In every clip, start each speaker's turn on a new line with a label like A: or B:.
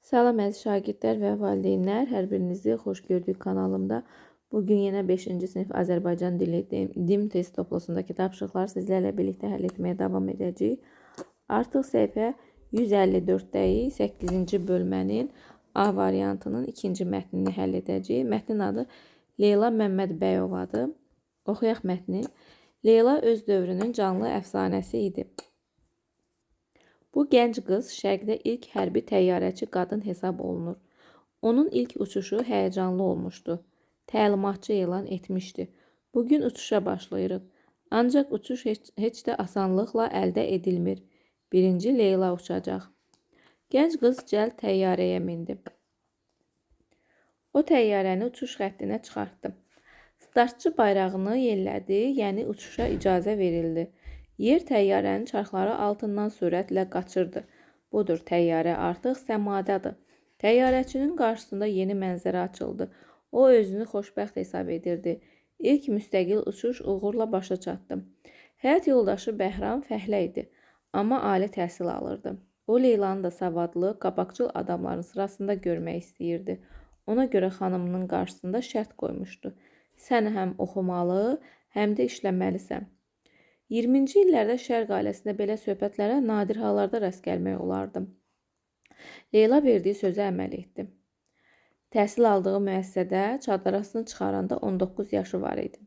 A: Salam əziz şagirdlər və valideynlər, hər birinizi xoş gördük kanalımda. Bugün yenə 5-ci sinif Azərbaycan dili DİM test toplusundakı tapşırıqları sizlərlə birlikdə həll etməyə davam edəcəyik. Artıq səhifə 154-dəyik, 8-ci bölmənin A variantının 2-ci mətnini həll edəcəyik. Mətnin adı Leyla Məmmədbəyovadır. Oxuyaq mətni. Leyla öz dövrünün canlı əfsanəsi idi. Bu gənc qız şərqdə ilk hərbi təyyarəçi qadın hesab olunur. Onun ilk uçuşu həyəcanlı olmuşdu. Təlimatçı elan etmişdi. Bugün uçuşa başlayırıq. Ancaq uçuş heç də asanlıqla əldə edilmir. Birinci Leyla uçacaq. Gənc qız cəld təyyarəyə mindi. O təyyarəni uçuş xəttinə çıxartdı. Startçı bayrağını yellədi, yəni uçuşa icazə verildi. Yer təyyarənin çarxları altından sürətlə qaçırdı. Budur, təyyarə artıq səmadadır. Təyyarəçinin qarşısında yeni mənzərə açıldı. O özünü xoşbəxt hesab edirdi. İlk müstəqil uçuş uğurla başa çatdı. Həyat yoldaşı Bəhram fəhlə idi, amma ali təhsil alırdı. O Leylanı da savadlı, qabaqcıl adamların sırasında görmək istəyirdi. Ona görə xanımının qarşısında şərt qoymuşdu. Sən həm oxumalı, həm də işləməlisən. 20-ci illərdə Şərq ailəsində belə söhbətlərə nadir hallarda rast gəlmək olardı. Leyla verdiyi sözə əməl etdi. Təhsil aldığı müəssisədə çadrasını çıxaranda 19 yaşı var idi.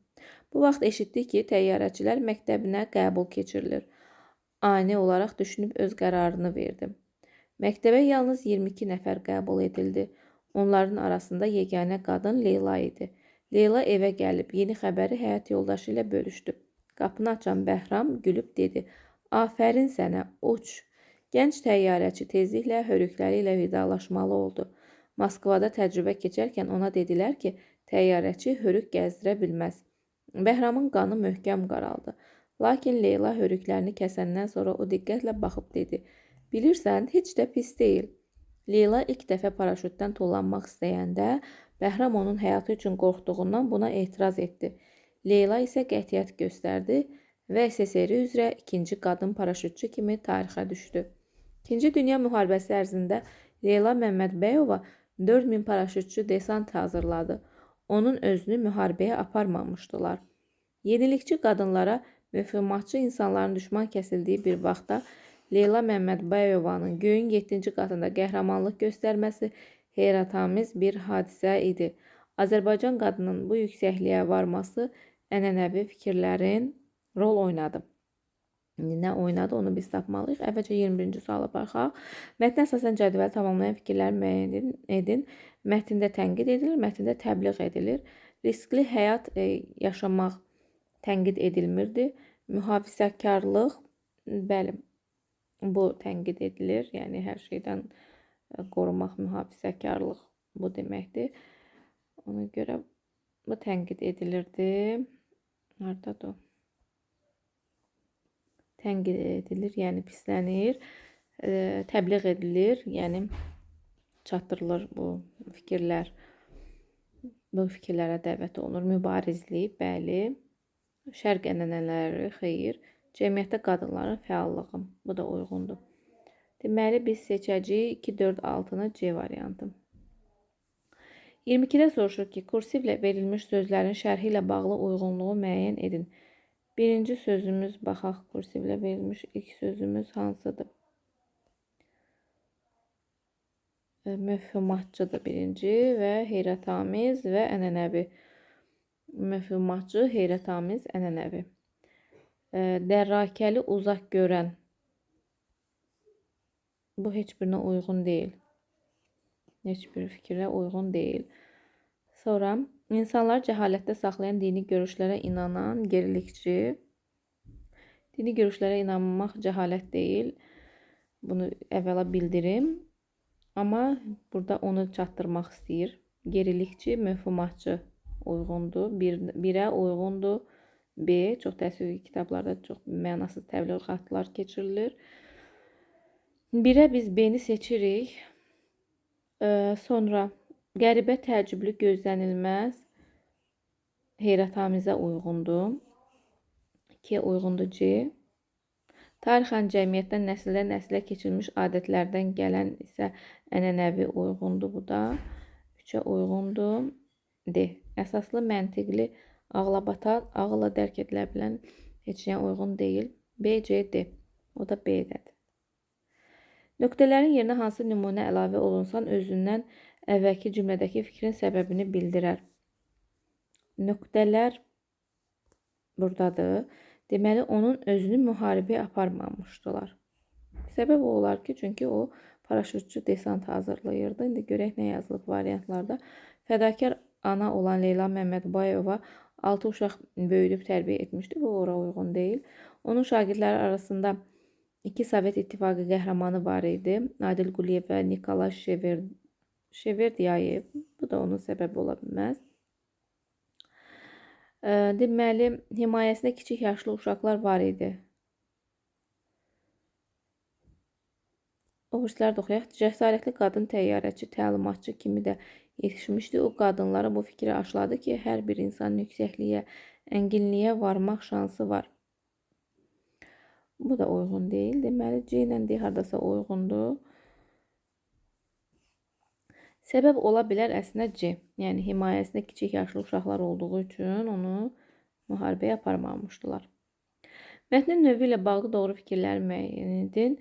A: Bu vaxt eşitdi ki, təyyarəçilər məktəbinə qəbul keçirilir. Ani olaraq düşünüb öz qərarını verdi. Məktəbə yalnız 22 nəfər qəbul edildi. Onların arasında yeganə qadın Leyla idi. Leyla evə gəlib yeni xəbəri həyat yoldaşı ilə bölüşdü. Qapını açan Bəhram gülüb dedi. Afərin sənə, uç. Gənc təyyarəçi tezliklə hörükləri ilə vidalaşmalı oldu. Moskvada təcrübə keçərkən ona dedilər ki, təyyarəçi hörük gəzdirə bilməz. Bəhramın qanı möhkəm qaraldı. Lakin Leyla hörüklərini kəsəndən sonra o diqqətlə baxıb dedi. Bilirsən, heç də pis deyil. Leyla ilk dəfə paraşütdən tullanmaq istəyəndə Bəhram onun həyatı üçün qorxduğundan buna etiraz etdi. Leyla isə qətiyyət göstərdi və SSR üzrə ikinci qadın paraşütçü kimi tarixə düşdü. İkinci Dünya müharibəsi ərzində Leyla Məmmədbəyova 4000 paraşütçü desant hazırladı. Onun özünü müharibəyə aparmamışdılar. Yenilikçi qadınlara müfhimatçı insanların düşman kəsildiyi bir vaxtda Leyla Məmmədbəyovanın göyün 7-ci qatında qəhrəmanlıq göstərməsi heyrətamiz bir hadisə idi. Azərbaycan qadının bu yüksəkliyə varması ənənəvi fikirlərin rol oynadı. Nə oynadı, onu biz tapmalıyıq. Əvvəlcə 21-ci suala baxaq. Mətnə əsasən cədvəl tamamlayan fikirləri müəyyən edin. Mətndə tənqid edilir, mətndə təbliğ edilir. Riskli həyat yaşamaq tənqid edilmirdi. Mühafizəkarlıq, bəli, bu tənqid edilir. Yəni, hər şeydən qorumaq, mühafizəkarlıq bu deməkdir. Ona görə bu tənqid edilirdi. Haradadır o? Tənqid edilir, yəni pislənir, təbliğ edilir, yəni çatdırılır bu fikirlər. Bu fikirlərə dəvət olunur. Mübarizlik, bəli. Şərq ənənələri, xeyir. Cəmiyyətdə qadınların fəallığı, bu da uyğundur. Deməli, biz seçəcəyik 2, 4, 6-nı C variantı. 22-də soruşur ki, kursivlə verilmiş sözlərin şərhi ilə bağlı uyğunluğu müəyyən edin. Birinci sözümüz, baxaq, kursivlə verilmiş ilk sözümüz hansıdır? Möhfümatçıdır birinci və heyrətamiz və ənənəvi. Möhfümatçı, heyrətamiz, ənənəvi. Dərrakəli uzaq görən. Bu heç birinə uyğun deyil. Heç bir fikirə uyğun deyil. Sonra, insanlar cəhalətdə saxlayan dini görüşlərə inanan gerilikçi. Dini görüşlərə inanmaq cəhalət deyil. Bunu əvvəla bildirim. Amma burada onu çatdırmaq istəyir. Gerilikçi, möhfümatçı uyğundur. Birə uyğundur. B. Çox təəssüf kitablarda çox mənasız təbliğatlar keçirilir. Birə biz B-ni seçirik. Sonra qəribə, təəccüblü, gözlənilməz, heyrətamizə uyğundur. 2-yə uyğundur C. Tarixən cəmiyyətdən nəsildən nəslə keçirilmiş adətlərdən gələn isə ənənəvi uyğundur bu da. 3-ə uyğundur. D. Əsaslı məntiqli ağlabatan, ağılla dərk edilə bilən heç nəyə uyğun deyil. B, C, D. O da B-dədir. Nöqtələrin yerinə hansı nümunə əlavə olunsan özündən əvvəlki cümlədəki fikrin səbəbini bildirər. Nöqtələr buradadır. Deməli, onun özünü müharibəyə aparmamışdılar. Səbəb o olar ki, çünki o paraşütçü desant hazırlayırdı. İndi görək nə yazılıb variantlarda. Fədakar ana olan Leyla Məmmədbayeva 6 uşaq böyüdüb tərbiyə etmişdi. Bu ora uyğun deyil. Onun şagirdləri arasında 2 Sovet İttifaqı qəhrəmanı var idi. Adil Quliyev və Nikolay Şeverdyayev. Bu da onun səbəbi ola bilməz. Deməli, himayəsində kiçik yaşlı uşaqlar var idi. O birisləri də oxuyaq. Cəsarətli qadın təyyarəçi, təlimatçı kimi də yetişmişdi. O qadınlara bu fikri aşladı ki, hər bir insanın yüksəkliyə, ənginliyə varmaq şansı var. Bu da uyğun deyil. Deməli, C ilə D hardasa uyğundur. Səbəb ola bilər əslində C. Yəni, himayəsində kiçik yaşlı uşaqlar olduğu üçün onu müharibəyə aparmamışdılar. Mətnin növü ilə bağlı doğru fikirləri müəyyən edin.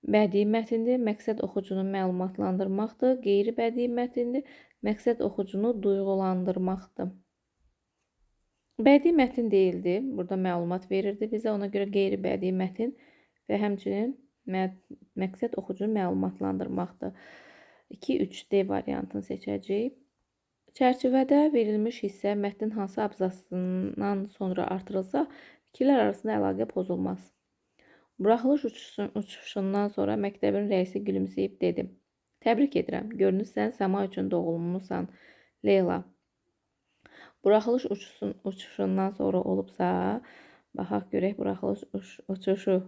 A: Bədii mətindir. Məqsəd oxucunu məlumatlandırmaqdır. Qeyri-bədii mətindir. Məqsəd oxucunu duyğulandırmaqdır. Bədii mətin deyildi. Burada məlumat verirdi bizə. Ona görə qeyri-bədii mətin və həmçinin məqsəd oxucunu məlumatlandırmaqdır. 2-3D variantını seçəcəyik. Çərçivədə verilmiş hissə mətnin hansı abzasından sonra artırılsa, fikirlər arasında əlaqə pozulmaz. Buraxılış uçuşundan sonra məktəbin rəisi gülümsəyib dedi. Təbrik edirəm, görünürsən səma üçün doğulmusan, Leyla. Buraxılış uçuşundan sonra olubsa, baxaq görək buraxılış uçuşu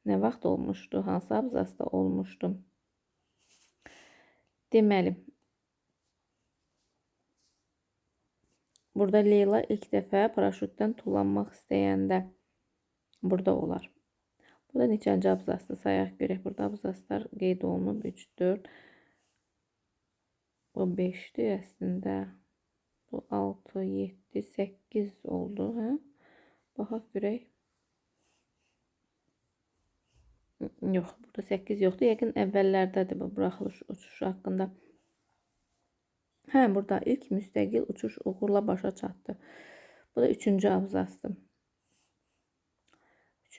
A: nə vaxt olmuşdu, hansı abzasda olmuşdu. Deməli, burada Leyla ilk dəfə paraşütdən tullanmaq istəyəndə burada olar. Burada neçənci abzasdır sayaq görək. Burada abzaslar qeyd olunub 3, 4, bu 5'dir əslində. Bu 6, 7, 8 oldu. Hə? Baxaq görək. Yox, burada 8 yoxdur. Yəqin əvvəllərdədir bu buraxılış uçuşu haqqında. Hə, burada ilk müstəqil uçuş uğurla başa çatdı. Bu da 3-cü abzasdır.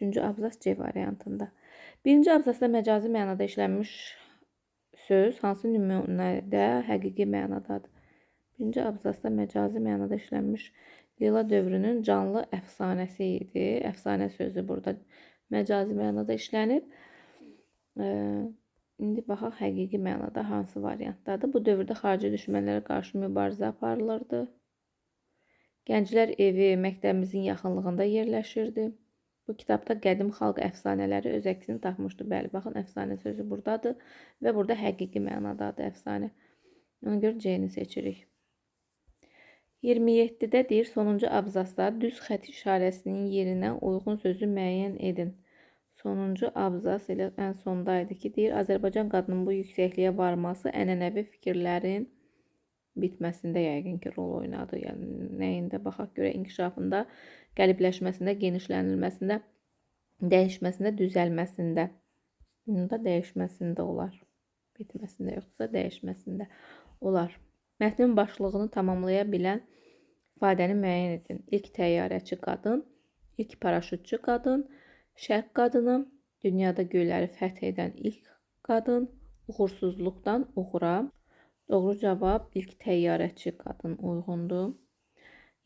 A: 3-cü abzas C variantında. 1-ci abzasda məcazi mənada işlənmiş söz hansı nümunədə həqiqi mənadadır? 1-ci abzasda məcazi mənada işlənmiş Leyla dövrünün canlı əfsanəsi idi. Əfsanə sözü burada məcazi mənada işlənib. İndi baxaq həqiqi mənada hansı variantdadır. Bu dövrdə xarici düşmənlərə qarşı mübarizə aparılırdı. Gənclər evi məktəbimizin yaxınlığında yerləşirdi. Bu kitabda qədim xalq əfsanələri öz əksini tapmışdı. Bəli, baxın, əfsanə sözü buradadır və burada həqiqi mənadadır əfsanə. Ona görə C-ni seçirik. 27-də deyir, sonuncu abzasda düz xətt işarəsinin yerinə uyğun sözü müəyyən edin. Sonuncu abzas elə ən sondaydı ki, deyir, Azərbaycan qadının bu yüksəkliyə varması ənənəvi fikirlərin bitməsində yəqin ki, rol oynadı. Yəni, nəyində baxaq görə inkişafında, qəlibləşməsində, genişlənilməsində, dəyişməsində, düzəlməsində. Bunda dəyişməsində olar. Bitməsində yoxsa dəyişməsində olar. Mətnin başlığını tamamlaya bilən ifadəni müəyyən edin. İlk təyyarəçi qadın, ilk paraşütçü qadın, şərq qadını, dünyada göyləri fəth edən ilk qadın, uğursuzluqdan uğura. Doğru cavab ilk təyyarəçi qadın uyğundur.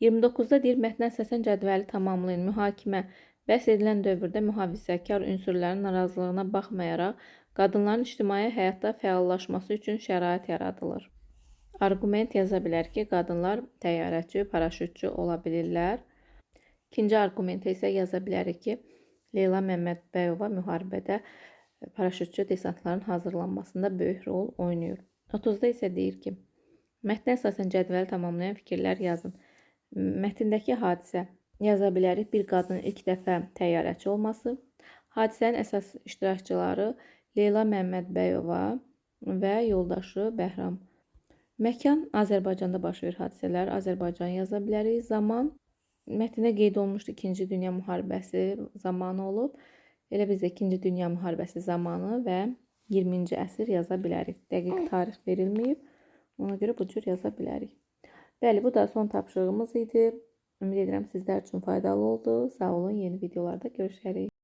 A: 29-da deyir, mətnə əsasən cədvəli tamamlayın. Mühakimə. Bəhs edilən dövrdə mühafizəkar ünsürlərin narazılığına baxmayaraq, qadınların ictimai həyatda fəallaşması üçün şərait yaradılır. Argument yaza bilər ki, qadınlar təyyarəçi, paraşütçü ola bilirlər. İkinci argumentə isə yaza bilərik ki, Leyla Məmmədbəyova müharibədə paraşütçü desantların hazırlanmasında böyük rol oynayır. 30-da isə deyir ki, mətnə əsasən cədvəli tamamlayan fikirlər yazın. Mətndəki hadisə yaza bilərik. Bir qadının ilk dəfə təyyarəçi olması, Hadisənin əsas iştirakçıları Leyla Məmmədbəyova və yoldaşı Bəhram. Məkan Azərbaycanda baş verir hadisələr, Azərbaycan yaza bilərik. Zaman mətndə qeyd olunmuşdu, 2-ci Dünya müharibəsi zamanı olub. Elə biz də 2-ci Dünya müharibəsi zamanı və 20-ci əsr yaza bilərik. Dəqiq tarix verilməyib. Ona görə bu cür yaza bilərik. Bəli, bu da son tapşırığımız idi. Ümid edirəm sizlər üçün faydalı oldu. Sağ olun, yeni videolarda görüşərik.